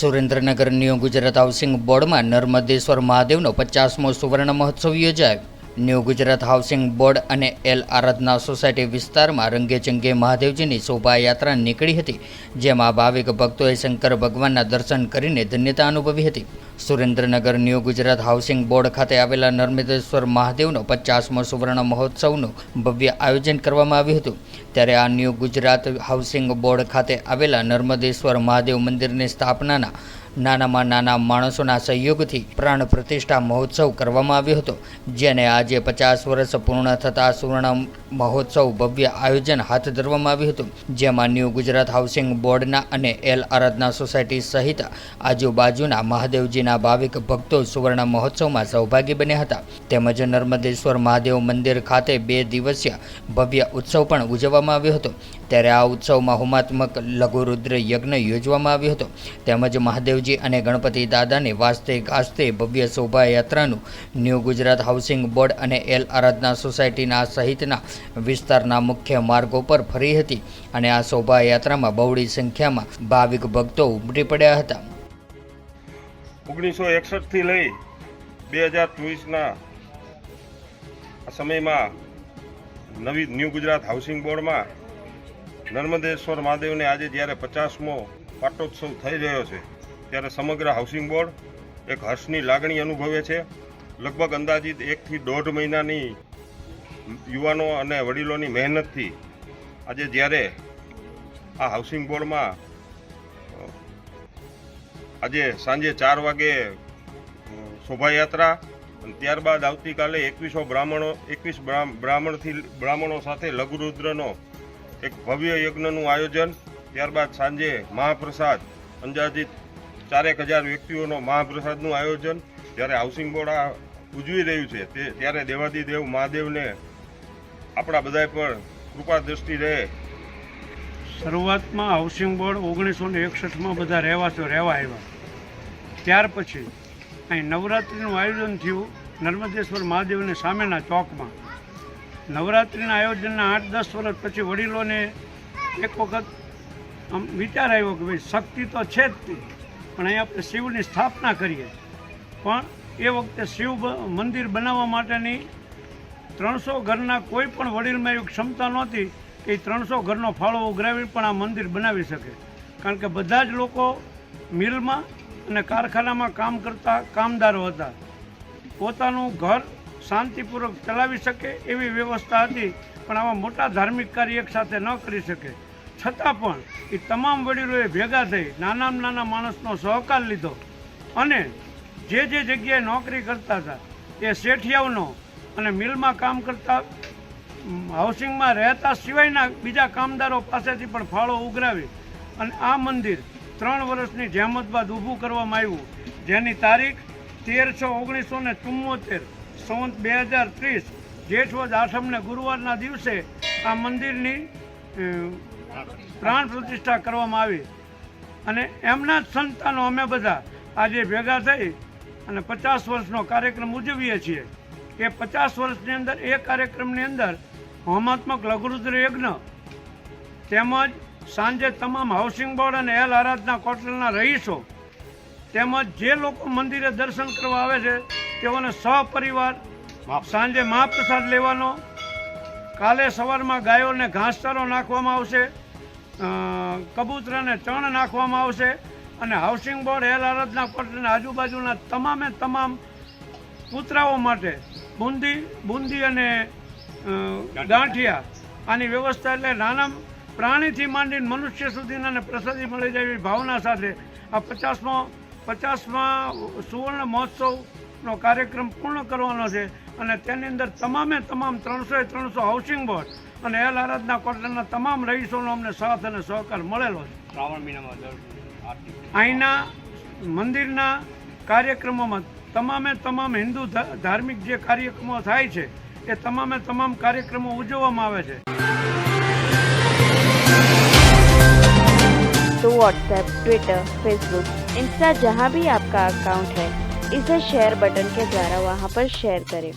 Surendranagar new Gujarat housing બોર્ડમાં નર્મદેશ્વર મહાદેવનો 50મો સુવર્ણ મહોત્સવ યોજાયો। ન્યૂ ગુજરાત હાઉસિંગ બોર્ડ અને એલ આરાધના સોસાયટી વિસ્તારમાં રંગેચંગે મહાદેવજીની શોભાયાત્રા નીકળી હતી, જેમાં ભાવિક ભક્તોએ શંકર ભગવાનના દર્શન કરીને ધન્યતા અનુભવી હતી। Surendranagar new Gujarat housing board ખાતે આવેલા નર્મદેશ્વર મહાદેવનો 50મો સુવર્ણ મહોત્સવનું ભવ્ય આયોજન કરવામાં આવ્યું હતું। ત્યારે આ ન્યૂ ગુજરાત હાઉસિંગ બોર્ડ ખાતે આવેલા નર્મદેશ્વર મહાદેવ મંદિરની સ્થાપનાના નાનામાં નાના માણસોના સહયોગથી પ્રાણ પ્રતિષ્ઠા મહોત્સવ કરવામાં આવ્યો હતો, જેને આજે 50 વર્ષ પૂર્ણ થતા સુવર્ણ મહોત્સવ ભવ્ય આયોજન હાથ ધરવામાં આવ્યું હતું, જેમાં ન્યૂ ગુજરાત હાઉસિંગ બોર્ડના અને એલ આરાધના સોસાયટી સહિત આજુબાજુના મહાદેવજીના ભાવિક ભક્તો સુવર્ણ મહોત્સવમાં સહભાગી બન્યા હતા। તેમજ નર્મદેશ્વર મહાદેવ મંદિર ખાતે 2 દિવસીય ભવ્ય ઉત્સવ પણ ઉજવવામાં આવ્યો હતો। ત્યારે આ ઉત્સવમાં હોમાત્મક લઘુરુદ્ર યજ્ઞ યોજવામાં આવ્યો હતો, તેમજ મહાદેવજી અને ગણપતિ દાદાની વાસ્તે ગાસ્તે ભવ્ય શોભાયાત્રાનું ન્યૂ ગુજરાત હાઉસિંગ બોર્ડ અને એલ આરાધના સોસાયટીના સહિતના વિસ્તારના મુખ્ય માર્ગો પર ફરી હતી અને આ શોભાયાત્રામાં બહોળી સંખ્યામાં ભાવિક ભક્તો ઉમટી પડ્યા હતા। 1961 થી લઈ 2024ના સમયમાં નવી ન્યૂ ગુજરાત હાઉસિંગ બોર્ડમાં નર્મદેશ્વર મહાદેવને આજે જ્યારે 50મો પાટોત્સવ થઈ રહ્યો છે, ત્યારે સમગ્ર હાઉસિંગ બોર્ડ એક હર્ષની લાગણી અનુભવે છે। લગભગ અંદાજિત 1 થી 1.5 મહિનાની યુવાનો અને વડીલોની મહેનતથી આજે જ્યારે આ હાઉસિંગ બોર્ડમાં આજે સાંજે 4 વાગે શોભાયાત્રા અને ત્યારબાદ આવતીકાલે 21 બ્રાહ્મણો સાથે લઘુરુદ્રનો એક ભવ્ય યજ્ઞનું આયોજન, ત્યારબાદ સાંજે મહાપ્રસાદ અંદાજિત 4000 વ્યક્તિઓનો મહાપ્રસાદનું આયોજન જ્યારે હાઉસિંગ બોર્ડ આ ઉજવી રહ્યું છે, ત્યારે દેવાદિદેવ મહાદેવને આપણા બધા પર કૃપા દ્રષ્ટિ રહે। શરૂઆતમાં હાઉસિંગ બોર્ડ 1961માં બધા રહેવા આવ્યા, ત્યાર પછી અહીં નવરાત્રિનું આયોજન થયું નર્મદેશ્વર મહાદેવની સામેના ચોકમાં। નવરાત્રિના આયોજનના 8-10 વર્ષ પછી વડીલોને એક વખત વિચાર આવ્યો કે ભાઈ શક્તિ તો છે જ તે, પણ અહીં આપણે શિવની સ્થાપના કરીએ। પણ એ વખતે શિવ મંદિર બનાવવા માટેની 300 ઘરના કોઈ પણ વડીલમાં એવી ક્ષમતા નહોતી કે 300 ઘરનો ફાળો ઉઘરાવી પણ આ મંદિર બનાવી શકે, કારણ કે બધા જ લોકો મિલમાં અને કારખાનામાં કામ કરતા કામદારો હતા, પોતાનું ઘર શાંતિપૂર્વક ચલાવી શકે એવી વ્યવસ્થા હતી, પણ આવા મોટા ધાર્મિક કાર્ય એક સાથે ન કરી શકે। છતાં પણ એ તમામ વડીલોએ ભેગા થઈ નાનામાં નાના માણસનો સહકાર લીધો અને જે જગ્યાએ નોકરી કરતા હતા એ શેઠિયાઓનો અને મિલમાં કામ કરતા હાઉસિંગમાં રહેતા સિવાયના બીજા કામદારો પાસેથી પણ ફાળો ઉઘરાવી અને આ મંદિર 3 વર્ષની જહેમત બાદ ઊભું કરવામાં આવ્યું, જેની તારીખ 13/1974 સંવત 2030 જેઠ વદ આઠમને ગુરુવારના દિવસે આ મંદિરની પ્રાણ પ્રતિષ્ઠા કરવામાં આવી અને એમના જ સંતાનો અમે બધા આજે ભેગા થઈ અને 50 વર્ષનો કાર્યક્રમ ઉજવીએ છીએ। એ 50 વર્ષની અંદર એ કાર્યક્રમની અંદર હોમાત્મક લઘુરુદ્ર યજ્ઞ તેમજ સાંજે તમામ હાઉસિંગ બોર્ડ અને એલ આરાધના કોટલના રહીશો તેમજ જે લોકો મંદિરે દર્શન કરવા આવે છે તેઓને સહપરિવાર સાંજે મહાપ્રસાદ લેવાનો, કાલે સવારમાં ગાયોને ઘાસચારો નાખવામાં આવશે, કબૂતરાને ચણ નાખવામાં આવશે અને હાઉસિંગ બોર્ડ એલ આરાધના કોટલના આજુબાજુના તમામ કૂતરાઓ માટે બુંદી અને ગાંઠિયા આની વ્યવસ્થા, એટલે નાના પ્રાણીથી માંડીને મનુષ્ય સુધીના પ્રસાદી મળી જાય એવી ભાવના સાથે આ 50મા સુવર્ણ મહોત્સવનો કાર્યક્રમ પૂર્ણ કરવાનો છે અને તેની અંદર તમામ 300 હાઉસિંગ બોર્ડ અને એલ આરાધના કોટલના તમામ રહીશોનો અમને સાથ અને સહકાર મળેલો છે। શ્રાવણ મહિનામાં અહીંના મંદિરના કાર્યક્રમોમાં તમામ હિન્દુ ધાર્મિક જે કાર્યક્રમો થાય છે એ તમામ કાર્યક્રમો ઉજવવામાં આવે છે। तो व्हाट्सएप, ट्विटर, फेसबुक, इंस्टा जहाँ भी आपका अकाउंट है, इसे शेयर बटन के द्वारा वहाँ पर शेयर करें।